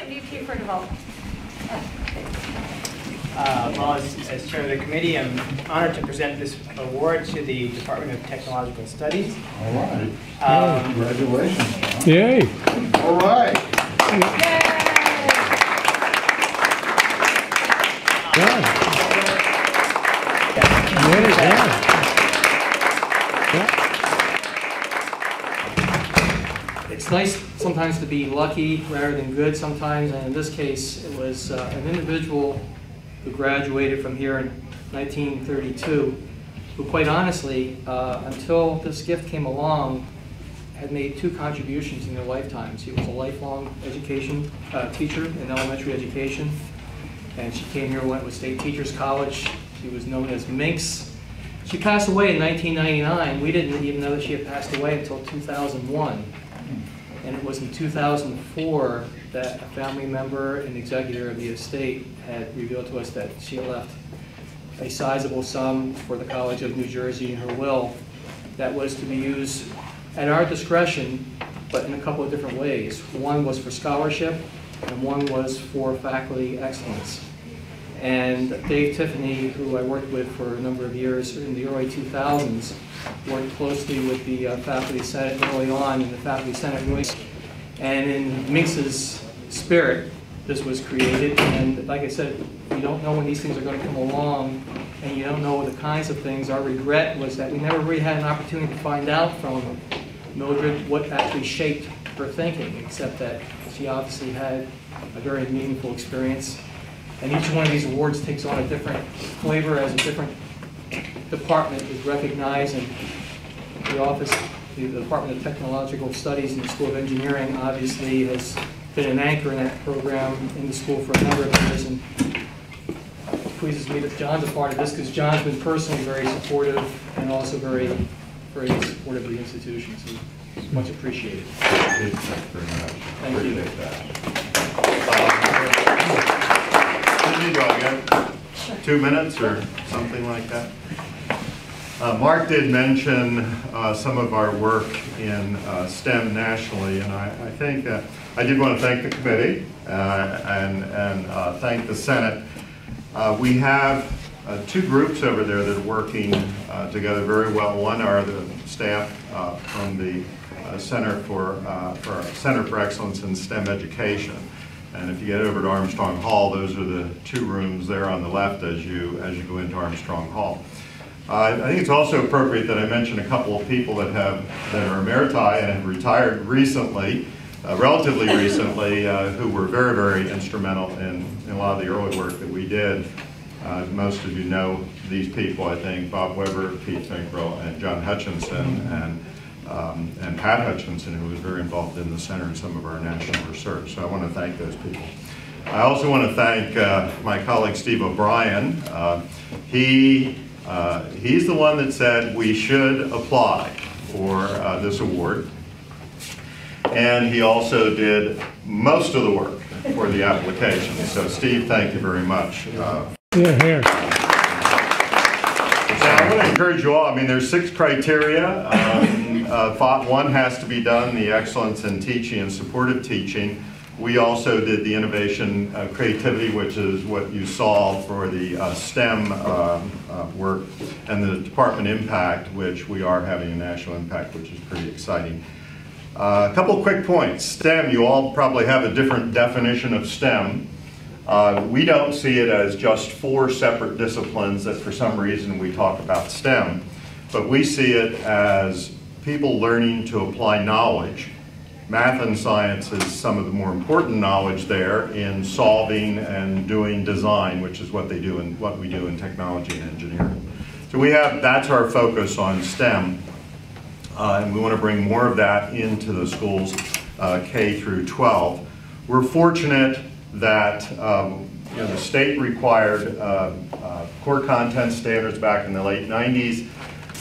new team for development? Well, as chair of the committee, I'm honored to present this award to the Department of Technological Studies. All right. Congratulations. John. Yay! All right. Yay! It's nice sometimes to be lucky rather than good sometimes, and in this case it was an individual who graduated from here in 1932 who quite honestly, until this gift came along, had made 2 contributions in their lifetimes. He was a lifelong education teacher in elementary education, and she came here, went with State Teachers College. She was known as Minx. She passed away in 1999. We didn't even know that she had passed away until 2001. And it was in 2004 that a family member and executor of the estate had revealed to us that she had left a sizable sum for the College of New Jersey in her will that was to be used at our discretion, but in a couple of different ways. One was for scholarship, and one was for faculty excellence. And Dave Tiffany, who I worked with for a number of years in the early 2000s, worked closely with the Faculty Senate early on, and the Faculty Senate really, and in Minx's spirit, this was created. And like I said, you don't know when these things are going to come along, and you don't know the kinds of things. Our regret was that we never really had an opportunity to find out from Mildred what actually shaped her thinking, except that she obviously had a very meaningful experience. And each one of these awards takes on a different flavor as a different department is recognized, and the office, the Department of Technological Studies in the School of Engineering obviously has been an anchor in that program in the school for a number of years, and it pleases me that John's a part of this because John's been personally very supportive and also very supportive of the institution, so it's much appreciated. Thank you very much. Thank you. Appreciate that. Do I get 2 minutes or something like that? Mark did mention some of our work in STEM nationally, and I think that I did want to thank the committee and thank the Senate. We have 2 groups over there that are working together very well. One are the staff from the Center for Excellence in STEM Education. And if you get over to Armstrong Hall, those are the 2 rooms there on the left as you go into Armstrong Hall. I think it's also appropriate that I mention a couple of people that are emeriti and have retired recently, relatively recently, who were very, very instrumental in a lot of the early work that we did. Most of you know these people, I think: Bob Weber, Pete Finkrell, and John Hutchinson, and Pat Hutchinson, who was very involved in the center in some of our national research. So I want to thank those people. I also want to thank my colleague Steve O'Brien. He's the one that said we should apply for this award. And he also did most of the work for the application. So Steve, thank you very much. Here. So I want to encourage you all. I mean, there's 6 criteria. 1 has to be done, the excellence in teaching and supportive teaching. We also did the innovation creativity, which is what you saw for the STEM work, and the department impact, which we are having a national impact, which is pretty exciting. A couple quick points. STEM, you all probably have a different definition of STEM. We don't see it as just 4 separate disciplines that for some reason we talk about STEM, but we see it as people learning to apply knowledge. Math and science is some of the more important knowledge there in solving and doing design, which is what they do and what we do in technology and engineering. So that's our focus on STEM, and we want to bring more of that into the schools K through 12. We're fortunate that the state required core content standards back in the late 90s.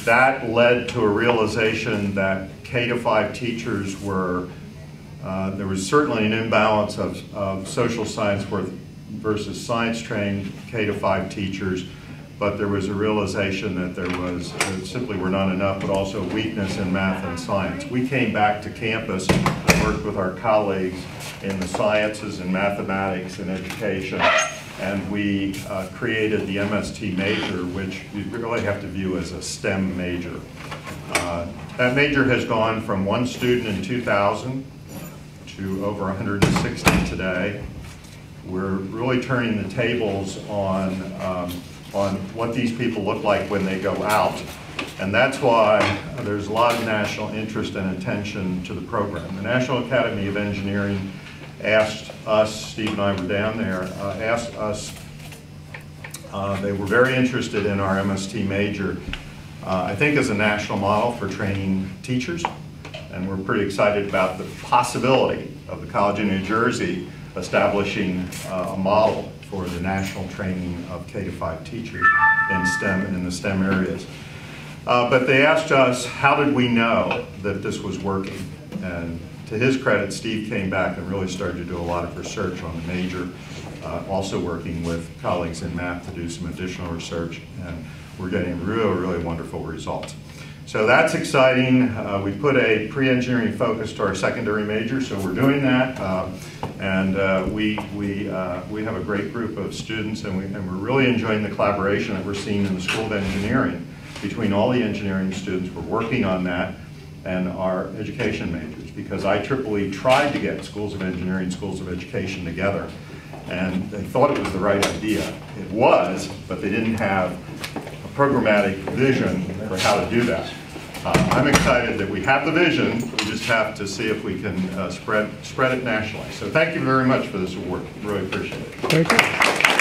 That led to a realization that K-5 teachers were, there was certainly an imbalance of social science versus science-trained K-5 teachers, but there was a realization that there simply were not enough, but also weakness in math and science. We came back to campus and worked with our colleagues in the sciences and mathematics and education. And we created the MST major, which you really have to view as a STEM major. That major has gone from 1 student in 2000 to over 160 today. We're really turning the tables on what these people look like when they go out. And that's why there's a lot of national interest and attention to the program. The National Academy of Engineering asked us, Steve and I were down there, asked us, they were very interested in our MST major, I think as a national model for training teachers. And we're pretty excited about the possibility of the College of New Jersey establishing a model for the national training of K-5 teachers in STEM and in the STEM areas. But they asked us, how did we know that this was working? And to his credit, Steve came back and really started to do a lot of research on the major, also working with colleagues in math to do some additional research, and we're getting really wonderful results. So that's exciting. We put a pre-engineering focus to our secondary major, so we're doing that. We have a great group of students, and we're really enjoying the collaboration that we're seeing in the School of Engineering between all the engineering students. We're working on that and our education majors, because IEEE tried to get schools of engineering, schools of education together, and they thought it was the right idea. It was, but they didn't have a programmatic vision for how to do that. I'm excited that we have the vision. We just have to see if we can spread it nationally. So thank you very much for this award. Really appreciate it. Thank you.